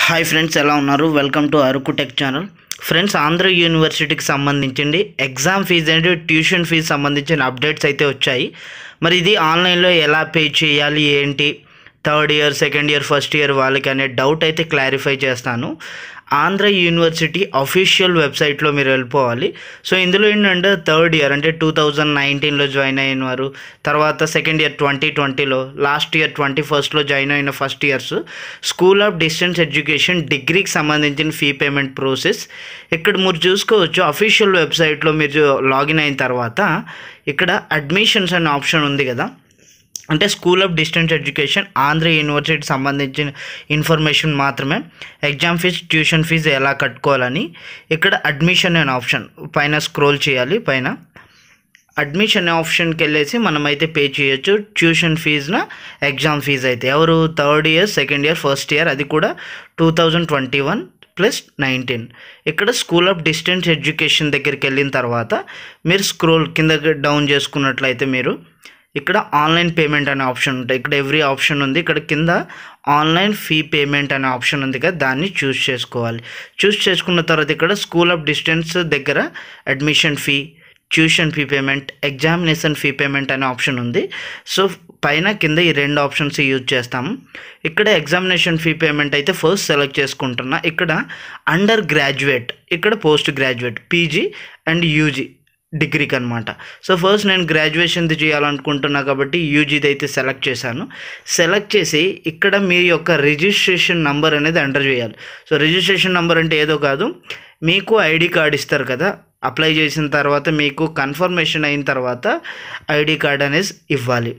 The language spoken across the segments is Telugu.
హాయ్ ఫ్రెండ్స్, ఎలా ఉన్నారు? Welcome to Araku tech channel. Friends, Andhra యూనివర్సిటీకి సంబంధించింది exam fees and tuition fees సంబంధించిన అప్డేట్స్ అయితే వచ్చాయి. మరి ఇది ఆన్లైన్లో ఎలా పే చేయాలి, ఏంటి, third year, second year, first year వాళ్ళకి అనే డౌట్ అయితే క్లారిఫై చేస్తాను. ఆంధ్ర యూనివర్సిటీ అఫీషియల్ వెబ్సైట్లో మీరు వెళ్ళిపోవాలి. సో ఇందులో ఏంటంటే థర్డ్ ఇయర్ అంటే 2019లో జాయిన్ అయిన వారు, తర్వాత సెకండ్ ఇయర్ 2020లో, లాస్ట్ ఇయర్ 21స్ట్లో జాయిన్ అయిన first years school of distance education డిగ్రీకి సంబంధించిన ఫీ పేమెంట్ ప్రాసెస్ ఇక్కడ మీరు చూసుకోవచ్చు. అఫీషియల్ వెబ్సైట్లో మీరు లాగిన్ అయిన తర్వాత ఇక్కడ అడ్మిషన్స్ అనే ఆప్షన్ ఉంది కదా, అంటే school of distance education Andhra యూనివర్సిటీకి సంబంధించిన ఇన్ఫర్మేషన్ మాత్రమే. ఎగ్జామ్ ఫీజ్, ట్యూషన్ ఫీజు ఎలా కట్టుకోవాలని ఇక్కడ అడ్మిషన్ అనే ఆప్షన్ పైన స్క్రోల్ చేయాలి. పైన అడ్మిషన్ ఆప్షన్కి వెళ్ళేసి మనమైతే పే చేయొచ్చు ట్యూషన్ ఫీజున. ఎగ్జామ్ ఫీజు అయితే ఎవరు third year, second year, first year, అది కూడా 2021+19. ఇక్కడ స్కూల్ ఆఫ్ డిస్టెన్స్ ఎడ్యుకేషన్ దగ్గరికి వెళ్ళిన తర్వాత మీరు స్క్రోల్ కింద డౌన్ చేసుకున్నట్లయితే మీరు ఇక్కడ ఆన్లైన్ పేమెంట్ అనే ఆప్షన్ ఉంటుంది. ఇక్కడ ఎవ్రీ ఆప్షన్ ఉంది. ఇక్కడ కింద ఆన్లైన్ ఫీ పేమెంట్ అనే ఆప్షన్ ఉంది కదా, దాన్ని చూస్ చేసుకోవాలి. చూస్ చేసుకున్న తర్వాత ఇక్కడ స్కూల్ ఆఫ్ డిస్టెన్స్ దగ్గర admission fee, tuition fee payment, examination fee payment అనే ఆప్షన్ ఉంది. సో పైన కింద ఈ రెండు ఆప్షన్స్ యూజ్ చేస్తాము. ఇక్కడ ఎగ్జామినేషన్ ఫీ పేమెంట్ అయితే ఫస్ట్ సెలెక్ట్ చేసుకుంటున్నా. ఇక్కడ అండర్ గ్రాడ్యుయేట్, ఇక్కడ post graduate, PG and UG డిగ్రీకి అనమాట. సో ఫస్ట్ నేను గ్రాడ్యుయేషన్ది చేయాలనుకుంటున్నా కాబట్టి యూజీది అయితే సెలెక్ట్ చేశాను. సెలెక్ట్ చేసి ఇక్కడ మీ యొక్క రిజిస్ట్రేషన్ నంబర్ అనేది ఎంటర్ చేయాలి. సో రిజిస్ట్రేషన్ నంబర్ అంటే ఏదో కాదు, మీకు ఐడి కార్డ్ ఇస్తారు కదా, అప్లై చేసిన తర్వాత మీకు కన్ఫర్మేషన్ అయిన తర్వాత ఐడి కార్డ్ అనేది ఇవ్వాలి.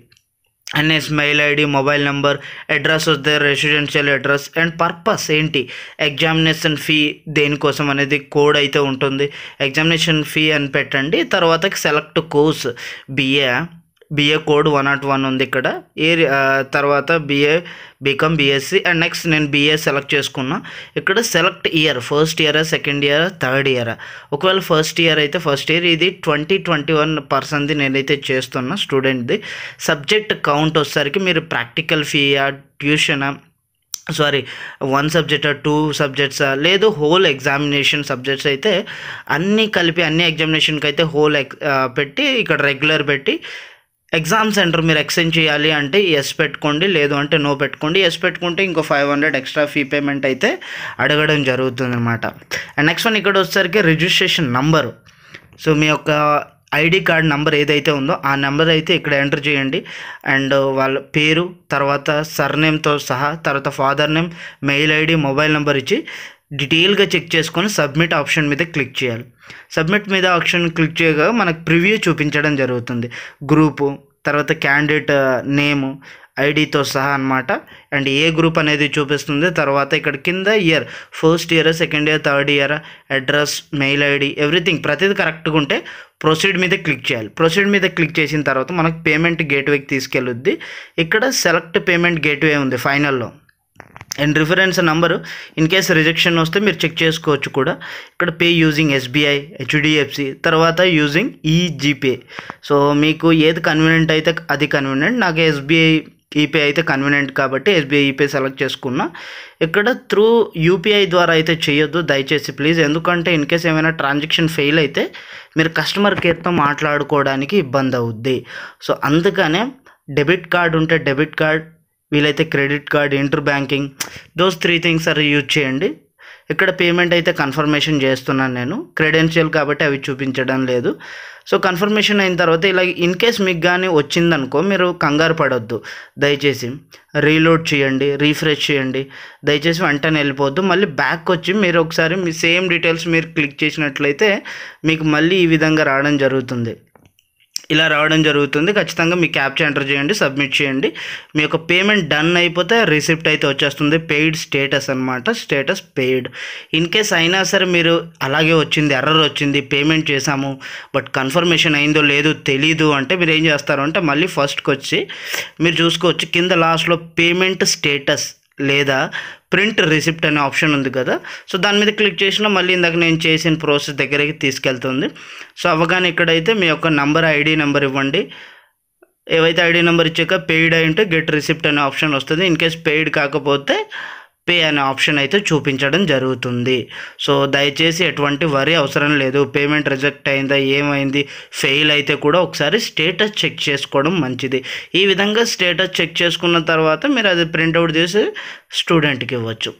ఎన్ఎస్ mail ID, mobile number, address వస్తే రెసిడెన్షియల్ అడ్రస్ అండ్ పర్పస్ ఏంటి, ఎగ్జామినేషన్ ఫీ దేనికోసం అనేది కోడ్ అయితే ఉంటుంది. ఎగ్జామినేషన్ ఫీ అని పెట్టండి. తర్వాత సెలెక్ట్ కోర్స్, బిఏ కోడ్ 101 ఉంది ఇక్కడ. తర్వాత బీకామ్, బీఎస్సీ అండ్ నెక్స్ట్ నేను బీఏ సెలెక్ట్ చేసుకున్నా. ఇక్కడ select year, first year, second year, third year. ఒకవేళ ఫస్ట్ ఇయర్ అయితే ఫస్ట్ ఇయర్, ఇది 2021 నేనైతే చేస్తున్నా స్టూడెంట్ది. సబ్జెక్ట్ కౌంట్ వచ్చేసరికి మీరు ప్రాక్టికల్ ఫీయా, ట్యూషనా, సారీ 1 సబ్జెక్టా, 2 సబ్జెక్ట్సా, లేదు హోల్ ఎగ్జామినేషన్ సబ్జెక్ట్స్ అయితే అన్నీ కలిపి అన్ని ఎగ్జామినేషన్కి అయితే హోల్ పెట్టి ఇక్కడ రెగ్యులర్ పెట్టి ఎగ్జామ్ సెంటర్ మీరు ఎక్స్చేంజ్ చేయాలి అంటే ఎస్ పెట్టుకోండి, లేదు అంటే నో పెట్టుకోండి. ఎస్ పెట్టుకుంటే ఇంకో 500 ఎక్స్ట్రా ఫీ పేమెంట్ అయితే అడగడం జరుగుతుంది అనమాట. అండ్ నెక్స్ట్ వన్ ఇక్కడ వచ్చేసరికి రిజిస్ట్రేషన్ నంబరు. సో మీ యొక్క ఐడి కార్డ్ నెంబర్ ఏదైతే ఉందో ఆ నెంబర్ అయితే ఇక్కడ ఎంటర్ చేయండి. అండ్ వాళ్ళ పేరు, తర్వాత సర్నేమ్తో సహా, తర్వాత father name, mail ID, mobile number ఇచ్చి డీటెయిల్గా చెక్ చేసుకొని సబ్మిట్ ఆప్షన్ మీద క్లిక్ చేయాలి. సబ్మిట్ మీద ఆప్షన్ క్లిక్ చేయగా మనకు ప్రివ్యూ చూపించడం జరుగుతుంది. గ్రూపు, తర్వాత క్యాండిడేట్ నేము, ఐడితో సహా అనమాట. అండ్ ఏ గ్రూప్ అనేది చూపిస్తుంది. తర్వాత ఇక్కడ కింద year, first year, second year, third year, address, mail ID, everything ప్రతిదీ కరెక్ట్గా ఉంటే ప్రొసీడ్ మీద క్లిక్ చేయాలి. ప్రొసీడ్ మీద క్లిక్ చేసిన తర్వాత మనకు పేమెంట్ గేట్వేకి తీసుకెళ్ళుద్ది. ఇక్కడ సెలెక్ట్ పేమెంట్ గేట్వే ఉంది ఫైనల్లో. And reference number in case rejection వస్తే మీరు చెక్ చేసుకోవచ్చు కూడా. ఇక్కడ పే యూజింగ్ ఎస్బీఐ, హెచ్డిఎఫ్సి, తర్వాత యూజింగ్ ఈజీపే. సో మీకు ఏది కన్వీనియంట్ అయితే అది కన్వీనియంట్. నాకు ఎస్బీఐ ఈపే అయితే కన్వీనియంట్ కాబట్టి ఎస్బీఐ ఈపే సెలెక్ట్ చేసుకున్నా. ఇక్కడ త్రూ యూపీఐ ద్వారా అయితే చేయొద్దు దయచేసి ప్లీజ్, ఎందుకంటే ఇన్ కేస్ ఏమైనా ట్రాన్సాక్షన్ ఫెయిల్ అయితే మీరు కస్టమర్ కేర్తో మాట్లాడుకోవడానికి ఇబ్బంది అవుద్ది. సో అందుకనే డెబిట్ కార్డ్ ఉంటే డెబిట్ కార్డ్, వీలైతే credit card, inter banking, those 3 things use చేయండి. ఇక్కడ పేమెంట్ అయితే కన్ఫర్మేషన్ చేస్తున్నాను నేను, క్రెడెన్షియల్ కాబట్టి అవి చూపించడం లేదు. సో కన్ఫర్మేషన్ అయిన తర్వాత ఇలా ఇన్ కేస్ మీకు కానీ వచ్చిందనుకో మీరు కంగారు పడొద్దు దయచేసి. రీలోడ్ చేయండి, రీఫ్రెష్ చేయండి, దయచేసి వెంటనే వెళ్ళిపోద్దు. మళ్ళీ బ్యాక్ వచ్చి మీరు ఒకసారి మీ సేమ్ డీటెయిల్స్ మీరు క్లిక్ చేసినట్లయితే మీకు మళ్ళీ ఈ విధంగా రావడం జరుగుతుంది. ఇలా రావడం జరుగుతుంది. ఖచ్చితంగా మీ క్యాప్చా ఎంటర్ చేయండి, సబ్మిట్ చేయండి. మీ యొక్క పేమెంట్ డన్ అయిపోతే రిసిప్ట్ అయితే వచ్చేస్తుంది. పెయిడ్ స్టేటస్ అనమాట, స్టేటస్ పెయిడ్. ఇన్ కేస్ అయినా సరే మీరు అలాగే వచ్చింది, ఎర్రర్ వచ్చింది, పేమెంట్ చేశాము బట్ కన్ఫర్మేషన్ అయిందో లేదో తెలీదు అంటే మీరు ఏం చేస్తారు అంటే మళ్ళీ ఫస్ట్కి వచ్చి మీరు చూసుకోవచ్చు. కింద లాస్ట్లో పేమెంట్ స్టేటస్ లేదా ప్రింట్ రిసిప్ట్ అనే ఆప్షన్ ఉంది కదా, సో దాని మీద క్లిక్ చేసినా మళ్ళీ ఇందాక నేను చేసిన ప్రాసెస్ దగ్గరికి తీసుకెళ్తుంది. సో అవగానే ఇక్కడైతే మీ యొక్క నంబర్, ఐడి నెంబర్ ఇవ్వండి. ఏవైతే ఐడి నెంబర్ ఇచ్చాక పెయిడ్ అయి ఉంటే గెట్ రిసిప్ట్ అనే ఆప్షన్ వస్తుంది. ఇన్ కేస్ పెయిడ్ కాకపోతే పే అనే ఆప్షన్ అయితే చూపించడం జరుగుతుంది. సో దయచేసి ఎటువంటి వరి అవసరం లేదు. పేమెంట్ రిజెక్ట్ అయిందా, ఏమైంది, ఫెయిల్ అయితే కూడా ఒకసారి స్టేటస్ చెక్ చేసుకోవడం మంచిది. ఈ విధంగా స్టేటస్ చెక్ చేసుకున్న తర్వాత మీరు అది ప్రింట్అవుట్ చేసి స్టూడెంట్కి ఇవ్వచ్చు.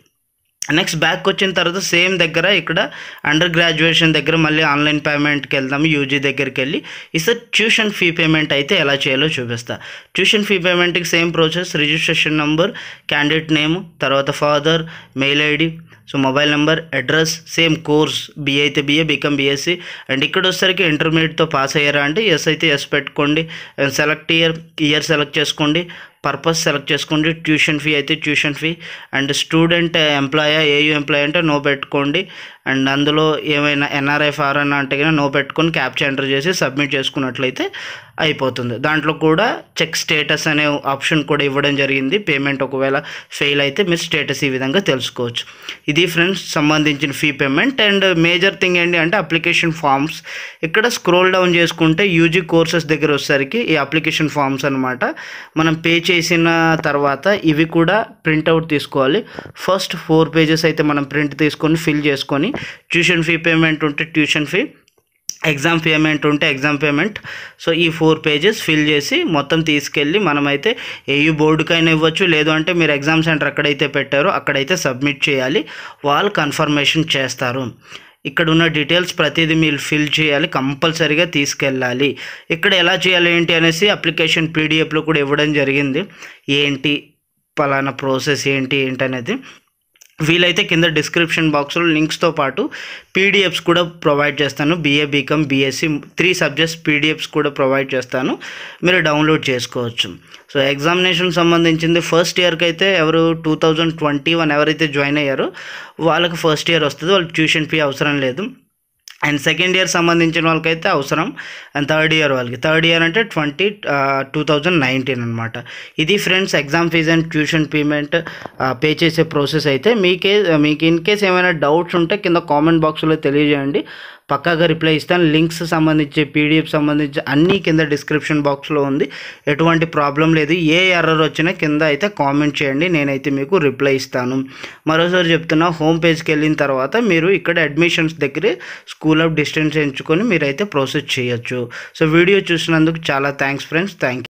నెక్స్ట్ బ్యాక్ వచ్చిన తర్వాత సేమ్ దగ్గర ఇక్కడ అండర్ గ్రాడ్యుయేషన్ దగ్గర మళ్ళీ ఆన్లైన్ పేమెంట్కి వెళ్దాము. యూజీ దగ్గరికి వెళ్ళి ఈసారి ట్యూషన్ ఫీ పేమెంట్ అయితే ఎలా చేయాలో చూపిస్తా. ట్యూషన్ ఫీ పేమెంట్కి same process, registration number, candidate name, తర్వాత father, mail ID, so mobile number, address, same course, BA అయితే బిఏ, బీకామ్ బీఎస్సీ. అండ్ ఇక్కడ వచ్చేసరికి ఇంటర్మీడియట్తో పాస్ అయ్యారా అంటే ఎస్ అయితే ఎస్ పెట్టుకోండి. సెలెక్ట్ ఇయర్ సెలెక్ట్ చేసుకోండి. పర్పస్ సెలెక్ట్ చేసుకోండి. ట్యూషన్ ఫీ అయితే ట్యూషన్ ఫీ. అండ్ స్టూడెంట్ ఎంప్లాయా, ఏయూ ఎంప్లాయ్ అంటే నో పెట్టుకోండి. అండ్ అందులో ఏమైనా ఎన్ఆర్ఐ ఫారెన్ అంటే కనుక నో పెట్టుకొని క్యాప్చా ఎంటర్ చేసి సబ్మిట్ చేసుకున్నట్లయితే అయిపోతుంది. దాంట్లో కూడా చెక్ స్టేటస్ అనే ఆప్షన్ కూడా ఇవ్వడం జరిగింది. పేమెంట్ ఒకవేళ ఫెయిల్ అయితే మీరు స్టేటస్ ఈ విధంగా తెలుసుకోవచ్చు. ఇది ఫ్రెండ్స్ సంబంధించిన fee payment. And major thing ఏంటి అంటే అప్లికేషన్ ఫామ్స్. ఇక్కడ స్క్రోల్ డౌన్ చేసుకుంటే యూజీ కోర్సెస్ దగ్గర వచ్చేసరికి ఈ అప్లికేషన్ ఫామ్స్ అనమాట. మనం పే చేసిన తర్వాత ఇవి కూడా ప్రింట్అవుట్ తీసుకోవాలి. ఫస్ట్ 4 పేజెస్ అయితే మనం ప్రింట్ తీసుకొని ఫిల్ చేసుకొని, ట్యూషన్ ఫీ పేమెంట్ ఉంటే ట్యూషన్ ఫీ, ఎగ్జామ్ పేమెంట్ ఉంటే ఎగ్జామ్ పేమెంట్, సో ఈ 4 పేజెస్ ఫిల్ చేసి మొత్తం తీసుకెళ్ళి మనమైతే ఏయూ బోర్డుకైనా ఇవ్వచ్చు. లేదు అంటే మీరు ఎగ్జామ్ సెంటర్ ఎక్కడైతే పెట్టారో అక్కడైతే సబ్మిట్ చేయాలి. వాళ్ళు కన్ఫర్మేషన్ చేస్తారు. ఇక్కడ ఉన్న డీటెయిల్స్ ప్రతిదీ మీరు ఫిల్ చేయాలి, కంపల్సరీగా తీసుకెళ్ళాలి. ఇక్కడ ఎలా చేయాలి ఏంటి అనేసి అప్లికేషన్ పీడిఎఫ్లో కూడా ఇవ్వడం జరిగింది. ఏంటి పలానా ప్రాసెస్ ఏంటి అనేది వీలైతే కింద డిస్క్రిప్షన్ బాక్స్లో లింక్స్తో పాటు పీడిఎఫ్స్ కూడా ప్రొవైడ్ చేస్తాను. BA, BCom, BSc 3 subjects PDFs కూడా ప్రొవైడ్ చేస్తాను, మీరు డౌన్లోడ్ చేసుకోవచ్చు. సో ఎగ్జామినేషన్ సంబంధించింది ఫస్ట్ ఇయర్కి అయితే ఎవరు 2021 ఎవరైతే జాయిన్ అయ్యారో వాళ్ళకి ఫస్ట్ ఇయర్ వస్తుంది, వాళ్ళకి ట్యూషన్ ఫీ అవసరం లేదు. అండ్ సెకండ్ ఇయర్ సంబంధించిన వాళ్ళకైతే అవసరం. అండ్ థర్డ్ ఇయర్ వాళ్ళకి, థర్డ్ ఇయర్ అంటే 2019 అనమాట. ఇది friends exam fee and tuition payment pay చేసే ప్రాసెస్ అయితే. మీకు ఇన్ కేస్ ఏమైనా డౌట్స్ ఉంటే కింద కామెంట్ బాక్స్లో తెలియజేయండి, పక్కాగా రిప్లై ఇస్తాను. లింక్స్ సంబంధించి, పీడిఎఫ్ సంబంధించి అన్నీ కింద డిస్క్రిప్షన్ బాక్స్లో ఉంది. ఎటువంటి ప్రాబ్లం లేదు. ఏ ఎర్రర్ వచ్చినా కింద అయితే కామెంట్ చేయండి, నేనైతే మీకు రిప్లై ఇస్తాను. మరోసారి చెప్తున్నా, హోమ్ పేజ్కి వెళ్ళిన తర్వాత మీరు ఇక్కడ అడ్మిషన్స్ దగ్గరే స్కూల్ ఆఫ్ డిస్టెన్స్ ఎంచుకొని మీరైతే ప్రాసెస్ చేయొచ్చు. సో వీడియో చూసినందుకు చాలా థ్యాంక్స్ ఫ్రెండ్స్. Thank you.